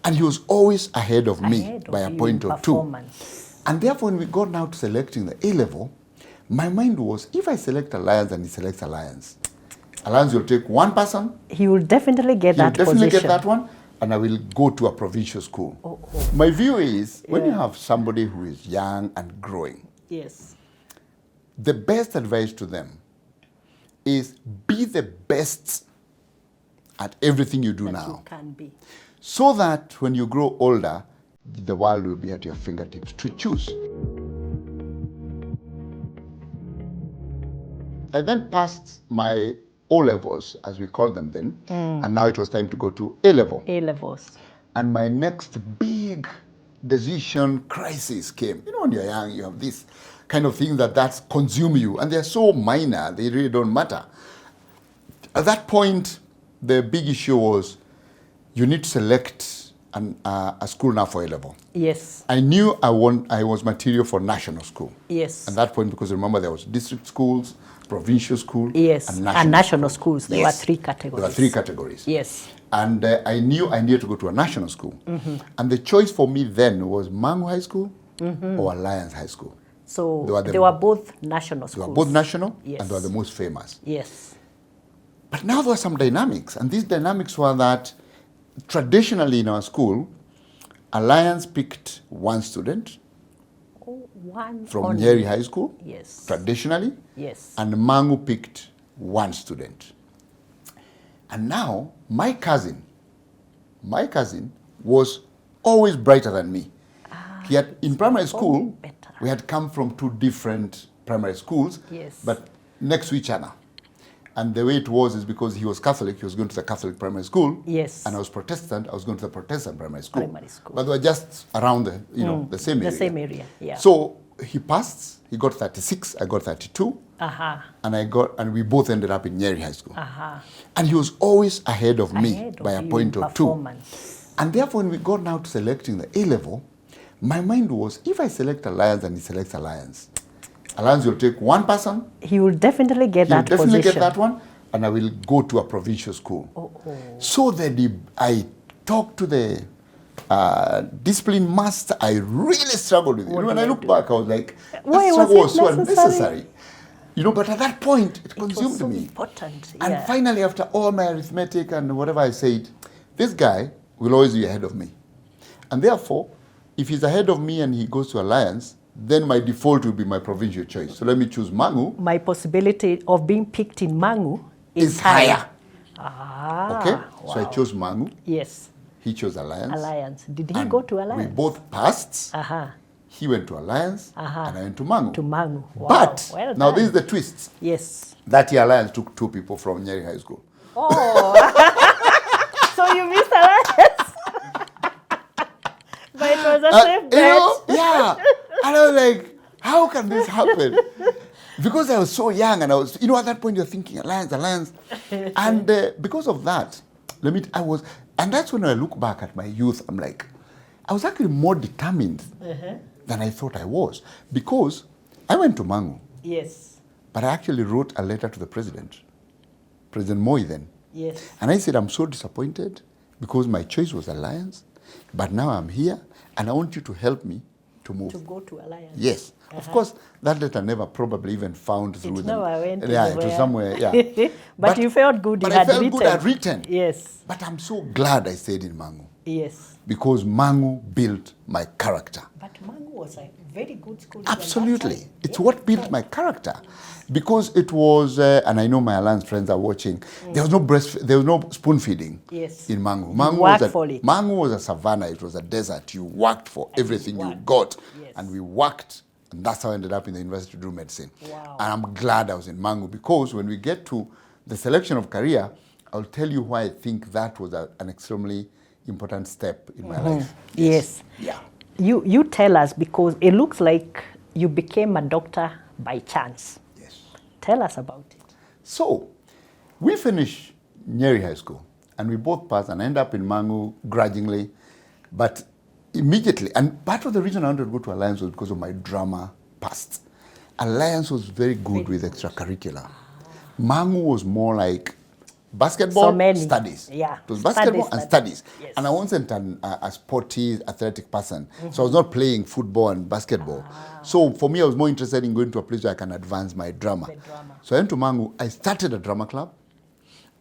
And he was always ahead of me by a point or two. And therefore, when we got now to selecting the A-level, my mind was, if I select Alliance and he selects Alliance will take one person. He will definitely get that position. He will definitely get that one, and I will go to a provincial school. My view is, when you have somebody who is young and growing, the best advice to them is be the best at everything you do now. You can be. So that when you grow older, the world will be at your fingertips to choose. I then passed my O-levels, as we call them then, and now it was time to go to A-level. A-levels. And my next big decision crisis came. You know, when you're young, you have this kind of thing that consume you, and they're so minor, they really don't matter. At that point, the big issue was you need to select a school now for A-level. Yes. I knew I was material for national school. Yes. At that point, because remember there was district schools, provincial school, yes, and national schools. There were 3 categories. There were 3 categories. Yes. And I knew I needed to go to a national school. And the choice for me then was Mangu High School or Alliance High School. So they were both national schools. They were both national, yes, and they were the most famous. Yes. But now there were some dynamics, and these dynamics were that traditionally in our school, Alliance picked one student from Nyeri High School, yes, traditionally, yes, and Mangu picked one student. And now my cousin was always brighter than me. He had, in primary school, we had come from 2 different primary schools, yes, but next to each other. And the way it was is because he was Catholic, he was going to the Catholic primary school. Yes. And I was Protestant, I was going to the Protestant primary school. School. But they were just around the, the same area. The same area, yeah. So he passed, he got 36, I got 32. And we both ended up in Nyeri High School. And he was always ahead of me by a point or two. And therefore, when we got now to selecting the A-level, my mind was, if I select Alliance and he selects Alliance will take one person. He will definitely get that position. He will definitely get that one, and I will go to a provincial school. So that I talked to the discipline master. I really struggled with it. When I look back, I was like, that struggle was so unnecessary. But at that point, it consumed me. Important, yeah. And finally, after all my arithmetic and whatever I said, this guy will always be ahead of me. And therefore, if he's ahead of me and he goes to Alliance, then my default will be my provincial choice. So let me choose Mangu. My possibility of being picked in Mangu is higher. Okay? Wow. So I chose Mangu. Yes. He chose Alliance. Did he go to Alliance? We both passed. He went to Alliance, and I went to Mangu. Wow. But now this is the twist. Yes. That year Alliance took 2 people from Nyeri High School. So you missed Alliance. But it was a safe bet. Yeah. And I was like, how can this happen? Because I was so young, and I was, at that point you're thinking, Alliance. And because of that, and that's when I look back at my youth, I'm like, I was actually more determined than I thought I was. Because I went to Mangu. Yes. But I actually wrote a letter to the President Moi then. Yes. And I said, I'm so disappointed because my choice was Alliance, but now I'm here, and I want you to help me to move. To go to Alliance. Yes. Of course, that letter never probably even found through them. Went it was somewhere, yeah. but you felt good. But I felt good I'd written. Yes. But I'm so glad I stayed in Mangu. Yes. Because Mangu built my character. But Mangu was a very good school. Absolutely. It's what built my character. Because it was, and I know my Alliance friends are watching, there was no spoon feeding in Mangu. Mangu was a savannah, it was a desert. You worked for everything you got. Yes. And we worked, and that's how I ended up in the university to do medicine. Wow. And I'm glad I was in Mangu, because when we get to the selection of career, I'll tell you why I think that was an extremely important step in my life. Yes. Yeah. You tell us, because it looks like you became a doctor by chance. Yes. Tell us about it. So, we finished Nyeri High School, and we both passed and ended up in Mangu grudgingly, but immediately, and part of the reason I wanted to go to Alliance was because of my drama past. Alliance was very good with extracurricular. Mangu was more like basketball, So many. studies. Yeah. It was basketball and studies. Yes. And I wasn't a sporty, athletic person. So I was not playing football and basketball. So for me, I was more interested in going to a place where I can advance my drama. The drama. So I went to Mangu. I started a drama club.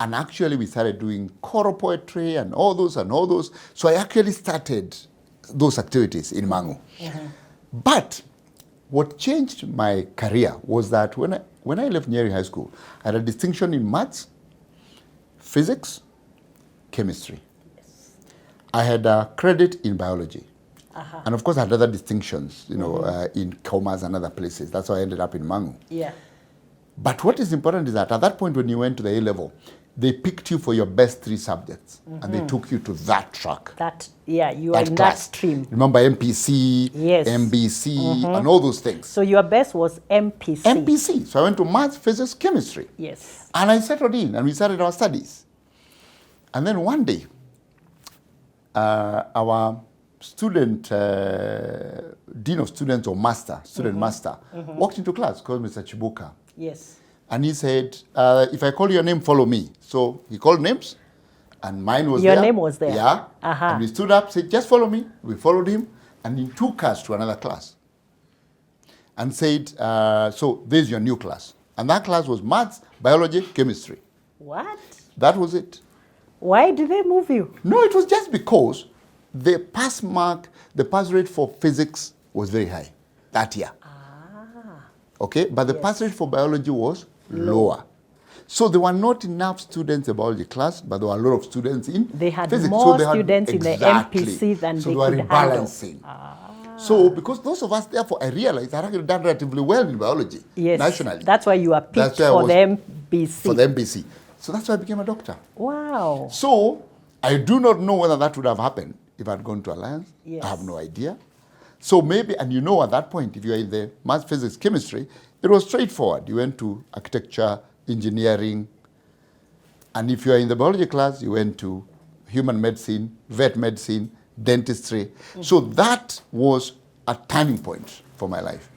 And actually, we started doing choral poetry and all those. So I actually started those activities in Mangu. But what changed my career was that when I left Nyeri High School, I had a distinction in maths, physics, chemistry. Yes. I had a credit in biology. And of course, I had other distinctions, in commerce and other places. That's why I ended up in Mangu. Yeah. But what is important is that at that point when you went to the A level, they picked you for your best 3 subjects, and they took you to that track. You are in that stream. Remember MPC, Yes. MBC, and all those things. So your best was MPC. MPC. So I went to maths, physics, chemistry. Yes. And I settled in, and we started our studies. And then one day, our student, dean of students or master, student master, walked into class, called Mr. Chibuka. Yes. And he said, if I call your name, follow me. So he called names, and mine was Your there. name was there. Yeah. And we stood up, said, just follow me. We followed him, and he took us to another class and said, so there's your new class. And that class was maths, biology, chemistry. What? That was it. Why did they move you? No, it was just because the pass rate for physics was very high that year. Okay, but the pass rate for biology was lower. So there were not enough students in the biology class, but there were a lot of students in They had physics. more So students in the MPC than so they they were could rebalancing. So because those of us, therefore, I realized I had actually done relatively well in biology nationally. That's why you are picked why I for was the MPC. For the MBC. So that's why I became a doctor. Wow. So I do not know whether that would have happened if I'd gone to Alliance. Yes. I have no idea. So maybe, and at that point, if you are in the maths, physics, chemistry, it was straightforward. You went to architecture, engineering, and if you are in the biology class, you went to human medicine, vet medicine, dentistry. So that was a turning point for my life.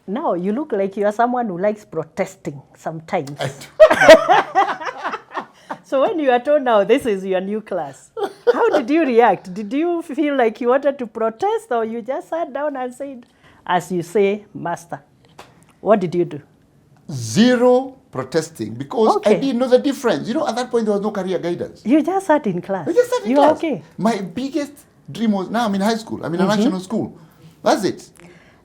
Now you look like you are someone who likes protesting sometimes. So when you are told now this is your new class, how did you react? Did you feel like you wanted to protest, or you just sat down and said, as you say, master? What did you do? Zero protesting, because I didn't know the difference. At that point there was no career guidance. You just sat in class. I just sat in you class. Are okay. My biggest dream was, now I'm in high school. I'm in a national school. That's it.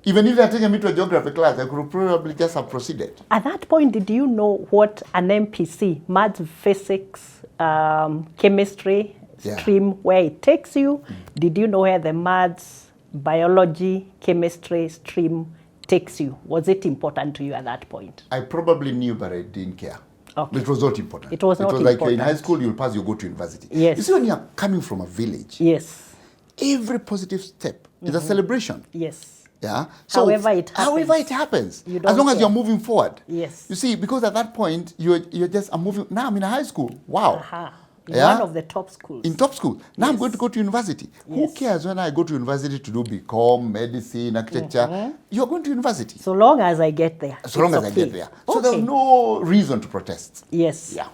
Even if they had taken me to a geography class, I could probably just have proceeded. At that point, did you know what an MPC, maths, physics, chemistry stream, where it takes you? Did you know where the maths, biology, chemistry stream takes you? Was it important to you at that point? I probably knew, but I didn't care. Okay. It was not important. It was not like important. in high school, you'll pass, you go to university. Yes. You see, when you're coming from a village, Yes. every positive step is a celebration. Yes. Yeah. So however it happens. You don't as long as you're moving forward. Yes. You see, because at that point you're just moving. Now I'm in a high school. Wow. One of the top schools. In top school. Now I'm going to go to university. Who cares when I go to university to do BCom, medicine, architecture? You're going to university. So long as I get there. So long as I get there. So there's no reason to protest. Yes. Yeah.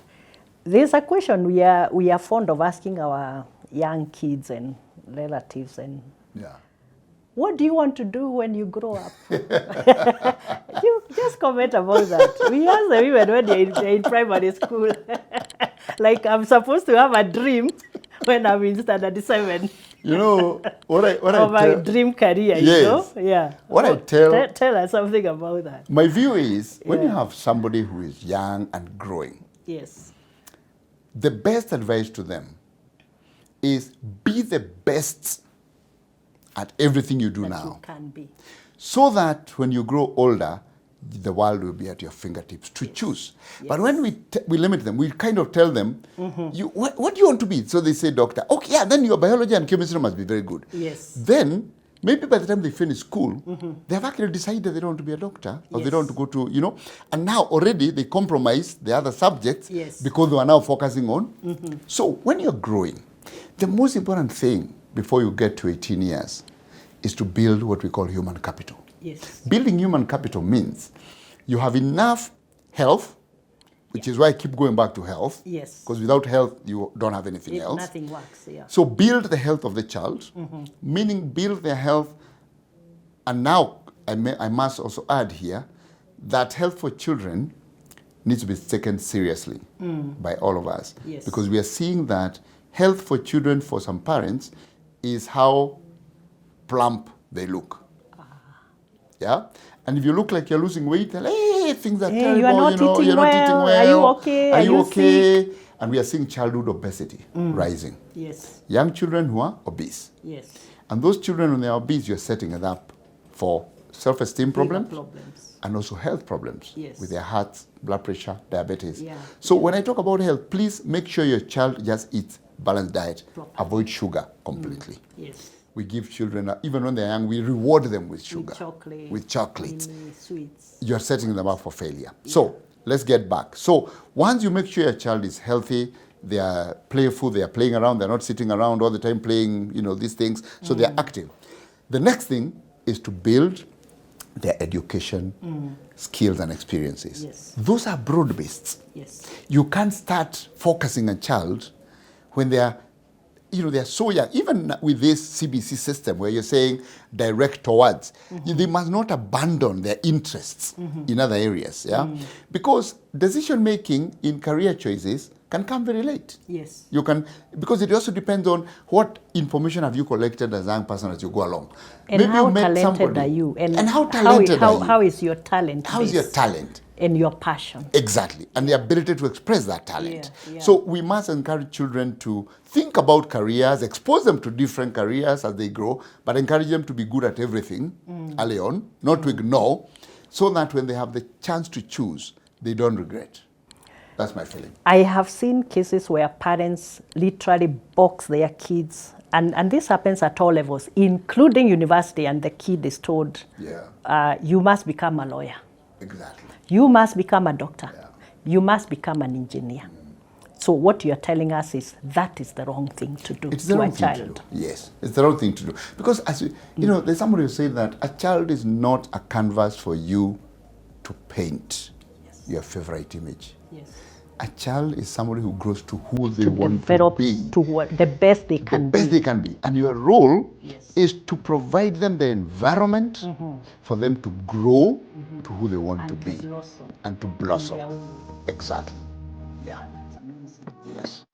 There's a question we are fond of asking our young kids and relatives, and what do you want to do when you grow up? You just comment about that. We ask them even when they're in primary school. Like, I'm supposed to have a dream when I'm in standard 7. What I my dream career, yes. Yeah. I tell us something about that. My view is, when you have somebody who is young and growing, yes, the best advice to them is be the best at everything you do that now. You can be. So that when you grow older, the world will be at your fingertips to choose. Yes. But when we limit them, we kind of tell them, what do you want to be? So they say doctor. Okay, yeah, then your biology and chemistry must be very good. Yes. Then, maybe by the time they finish school, they have actually decided they don't want to be a doctor, or they don't want to go to, and now already they compromise the other subjects because they are now focusing on. So when you're growing, the most important thing before you get to 18 years is to build what we call human capital. Yes. Building human capital means you have enough health, which is why I keep going back to health. Yes. Because without health, you don't have anything else. Nothing works, yeah. So build the health of the child, meaning build their health. And now I must also add here that health for children needs to be taken seriously by all of us. Yes. Because we are seeing that health for children for some parents is how plump they look. Yeah? And if you look like you're losing weight, then, hey, things are terrible, you are not eating you're not eating well. well. Are you okay? Are you you okay? sick? And we are seeing childhood obesity rising. Yes. Young children who are obese. Yes. And those children, when they're obese, you're setting it up for self-esteem problems and also health problems with their hearts, blood pressure, diabetes. Yeah. So when I talk about health, please make sure your child just eats balanced diet, avoid sugar completely. Yes. We give children, even when they're young, we reward them with sugar. With chocolate. Sweets. You're setting them up for failure. Yeah. So let's get back. So once you make sure your child is healthy, they are playful, they are playing around, they're not sitting around all the time playing, these things. So they're active. The next thing is to build their education, skills and experiences. Yes. Those are broad-based. Yes. You can't start focusing a child when they are so young. Even with this CBC system where you're saying direct towards, they must not abandon their interests in other areas. Yeah, because decision making in career choices can come very late. Yes. You can, because it also depends on what information have you collected as a young person as you go along. And maybe how talented are you? And how talented are you? How is your talent? How is your talent? And your passion. Exactly. And the ability to express that talent. Yeah. So we must encourage children to think about careers, expose them to different careers as they grow, but encourage them to be good at everything early on, not to ignore, so that when they have the chance to choose, they don't regret. That's my feeling. I have seen cases where parents literally box their kids, and this happens at all levels, including university, and the kid is told, you must become a lawyer. Exactly. You must become a doctor. Yeah. You must become an engineer. So what you're telling us is that is the wrong thing to do to a child. Yes, it's the wrong thing to do. Because, as there's somebody who said that a child is not a canvas for you to paint your favorite image. Yes. A child is somebody who grows to who they want to be. To what, the best they can be. The best they can be. And your role is to provide them the environment for them to grow to who they want to be. And to blossom. Exactly. Yeah. Yes.